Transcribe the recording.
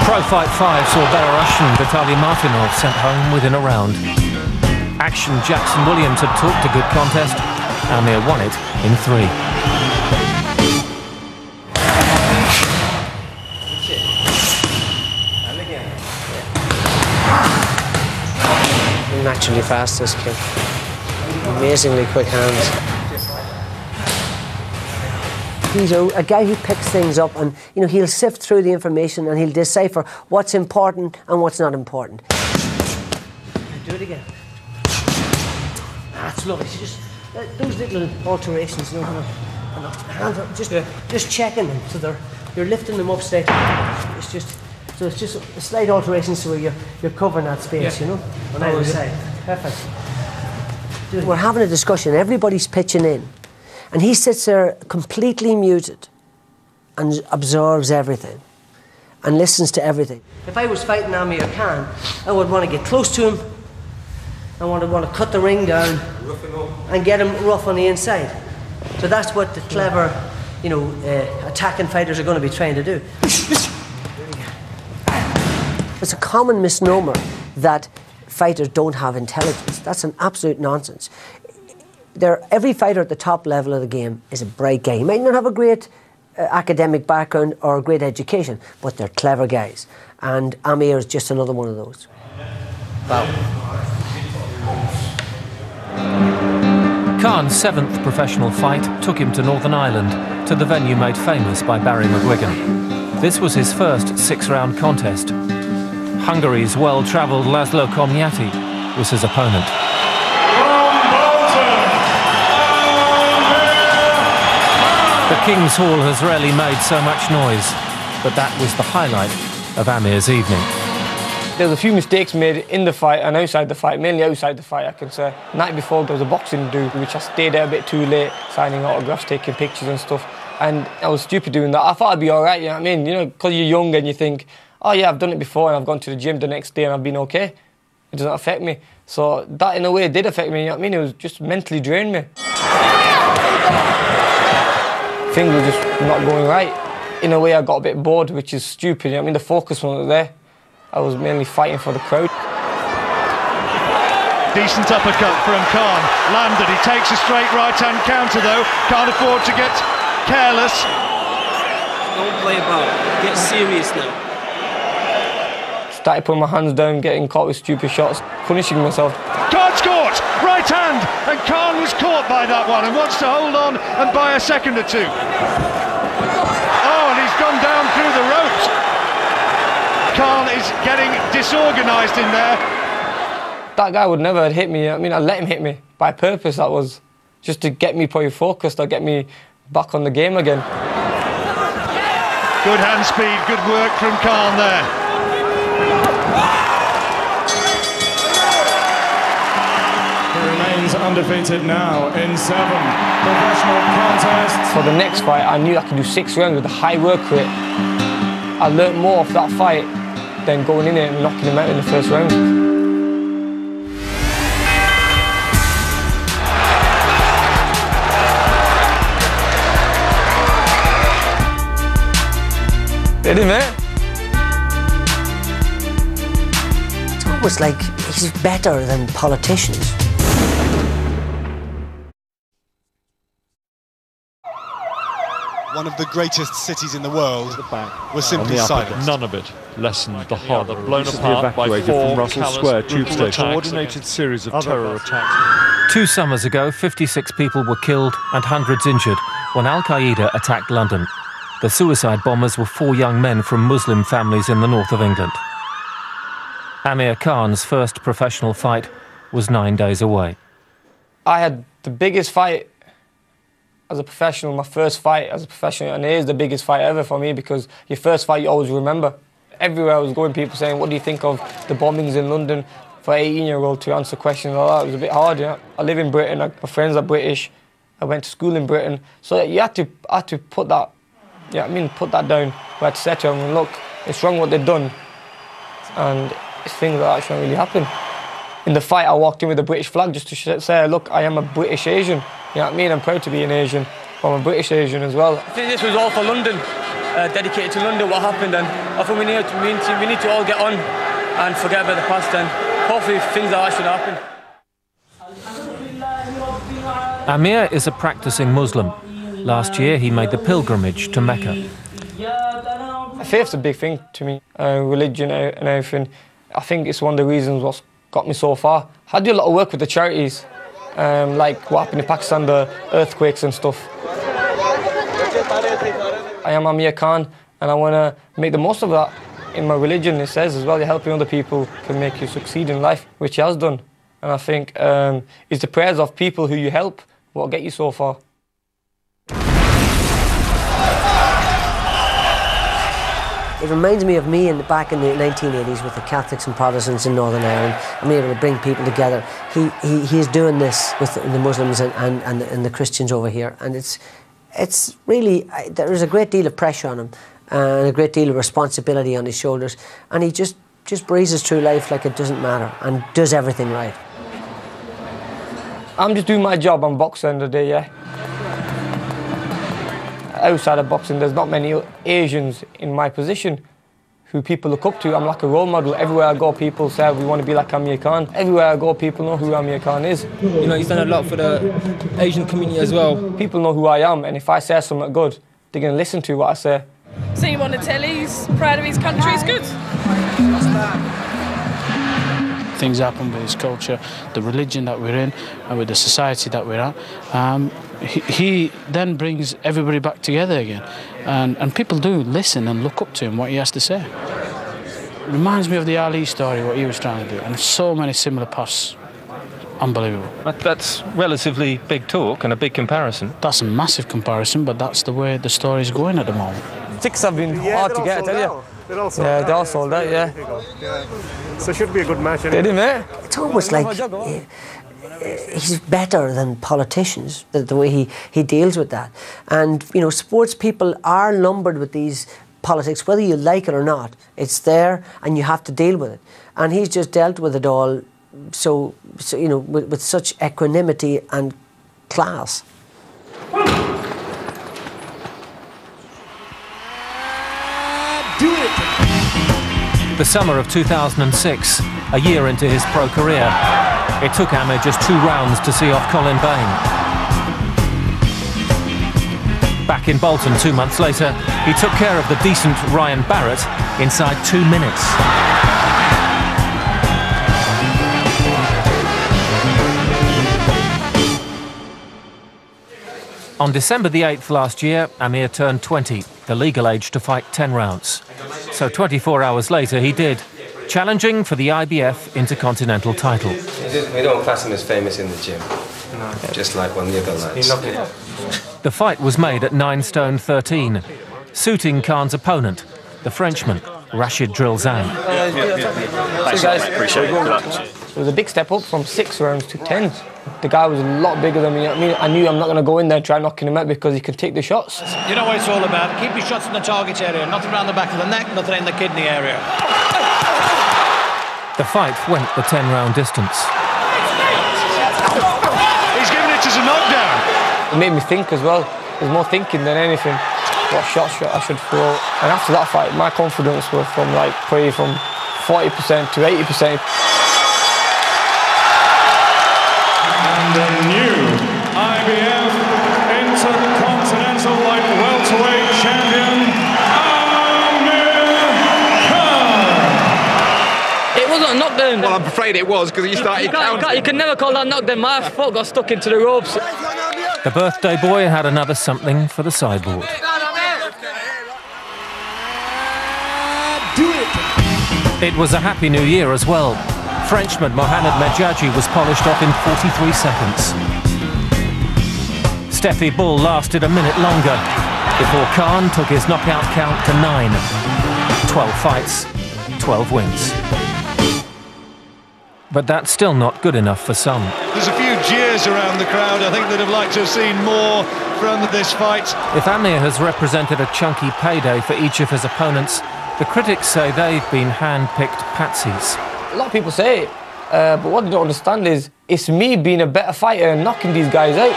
Pro Fight 5 saw Belarusian Vitaly Martinov sent home within a round. Action Jackson Williams had talked a good contest. Amir won it in 3. Naturally fast, this kid. Amazingly quick hands. He's a guy who picks things up, and he'll sift through the information and he'll decipher what's important and what's not important. Do it again. That's lovely. It's just those little alterations, and the hands are just checking them, so you're lifting them up straight. It's just a slight alteration, so you're covering that space, on either side. Perfect. We're having a discussion. Everybody's pitching in. And he sits there completely muted and observes everything and listens to everything. If I was fighting Amir Khan, I would want to get close to him. I would want to cut the ring down and get him rough on the inside. So that's what the clever, attacking fighters are going to be trying to do. It's a common misnomer that fighters don't have intelligence. That's an absolute nonsense. Every fighter at the top level of the game is a bright guy. He might not have a great academic background or a great education, but they're clever guys. And Amir is just another one of those. Wow. Khan's 7th professional fight took him to Northern Ireland, to the venue made famous by Barry McGuigan. This was his first 6-round contest. Hungary's well-travelled Laszlo Komjati was his opponent. The King's Hall has rarely made so much noise, but that was the highlight of Amir's evening. There was a few mistakes made in the fight and outside the fight, mainly outside the fight, I can say. The night before there was a boxing do, which I stayed there a bit too late, signing autographs, taking pictures and stuff. And I was stupid doing that. I thought I'd be all right, you know what I mean? Because you're young and you think, oh yeah, I've done it before and I've gone to the gym the next day and I've been okay. It doesn't affect me. So that in a way did affect me, you know what I mean? It was just mentally drained me. Things were just not going right. In a way I got a bit bored, which is stupid, you know what I mean? The focus wasn't there. I was mainly fighting for the crowd. Decent uppercut from Khan. Landed. He takes a straight right-hand counter though. Can't afford to get careless. Don't play about. Get serious now. Started putting my hands down, getting caught with stupid shots, punishing myself. Khan's caught! Right hand! And Khan was caught by that one and wants to hold on and buy a second or two. Oh, and he's gone down through the ropes. Khan is getting disorganised in there. That guy would never have hit me, you know what I mean? I let him hit me by purpose. That was just to get me probably focused or get me back on the game again. Good hand speed, good work from Khan there. He remains undefeated now in 7 professional contests. For the next fight, I knew I could do 6 rounds with a high work rate. I learnt more off that fight than going in it and knocking him out in the first round. Hit him, eh? It's almost like he's better than politicians. One of the greatest cities in the world was simply silent. None of it lessened the horror. Blown apart by 4 from Russell Square tube station. A coordinated series of terror attacks. 2 summers ago, 56 people were killed and hundreds injured when Al-Qaeda attacked London. The suicide bombers were 4 young men from Muslim families in the north of England. Amir Khan's first professional fight was 9 days away. I had the biggest fight as a professional, my first fight as a professional, and it is the biggest fight ever for me because your first fight you always remember. Everywhere I was going, people saying, what do you think of the bombings in London? For an 18-year-old to answer questions like that, it was a bit hard, you know? I live in Britain, my friends are British, I went to school in Britain, so you had to put that, put that down. I had to say to them, look, it's wrong what they've done, and it's things like that shouldn't really happen. In the fight, I walked in with a British flag just to say, look, I am a British Asian. You know what I mean? I'm proud to be an Asian, but I'm a British Asian as well. I think this was all for London. dedicated to London, what happened, and I think we need to all get on and forget about the past, and hopefully things like that should happen. Amir is a practicing Muslim. Last year he made the pilgrimage to Mecca. Faith's a big thing to me, religion and everything. I think it's one of the reasons what's got me so far. I do a lot of work with the charities, like what happened in Pakistan, the earthquakes and stuff. I am Amir Khan, and I want to make the most of that. In my religion, it says as well, you're helping other people can make you succeed in life, which he has done. And I think it's the prayers of people who you help what will get you so far. It reminds me of me back in the 1980s with the Catholics and Protestants in Northern Ireland. I'm able to bring people together. He's doing this with the Muslims and the Christians over here, and it's really, there is a great deal of pressure on him and a great deal of responsibility on his shoulders, and he just breezes through life like it doesn't matter and does everything right. I'm just doing my job. I'm boxing end of the day, yeah. Outside of boxing, there's not many Asians in my position who people look up to. I'm like a role model. Everywhere I go, people say we want to be like Amir Khan. Everywhere I go, people know who Amir Khan is. You know, he's done a lot for the Asian community as well. People know who I am, and if I say something good, they're going to listen to what I say. So you want to tell he's proud of his country, it's good. Things happen with his culture, the religion that we're in, and with the society that we're at. He then brings everybody back together again, and people do listen and look up to him, what he has to say. Reminds me of the Ali story, what he was trying to do, and so many similar paths. Unbelievable. That's relatively big talk and a big comparison. That's a massive comparison, but that's the way the story's going at the moment. Tickets have been hard to get, I tell you. They're all sold out, yeah. So it should be a good match. Did he, mate? It's almost like he's better than politicians, the way he deals with that. And, you know, sports people are lumbered with these politics, whether you like it or not. It's there and you have to deal with it. And he's just dealt with it all so you know, with such equanimity and class. The summer of 2006, a year into his pro career, it took Amir just 2 rounds to see off Colin Bain. Back in Bolton 2 months later, he took care of the decent Ryan Barrett inside 2 minutes. On December the 8th last year, Amir turned 20, the legal age to fight 10 rounds. So 24 hours later he did, challenging for the IBF Intercontinental title. We don't class him as famous in the gym, just like one of the other lads. The fight was made at 9 stone 13, suiting Khan's opponent, the Frenchman, Rashid Drilzan. Thanks, guys. Appreciate it. It was a big step up from 6 rounds to 10. The guy was a lot bigger than me. I knew I'm not going to go in there and try knocking him out because he can take the shots. You know what it's all about. Keep your shots in the target area, nothing around the back of the neck, nothing in the kidney area. The fight went the 10-round distance. He's giving it as a knockdown. It made me think as well. There's more thinking than anything. What shots I should throw. And after that fight, my confidence was from probably from 40% to 80%. And the new IBF Intercontinental Welterweight Champion, Amir Khans. It wasn't a knockdown. Well, I'm afraid it was, because you started counting. You can never call that knockdown. My foot got stuck into the ropes. The birthday boy had another something for the sideboard. It was a happy new year as well. Frenchman Mohamed Medjaji was polished off in 43 seconds. Steffi Bull lasted a minute longer before Khan took his knockout count to 9. 12 fights, 12 wins. But that's still not good enough for some. There's a few jeers around the crowd. I think they'd have liked to have seen more from this fight. If Amir has represented a chunky payday for each of his opponents, the critics say they've been hand-picked patsies. A lot of people say it, but what they don't understand is it's me being a better fighter and knocking these guys out.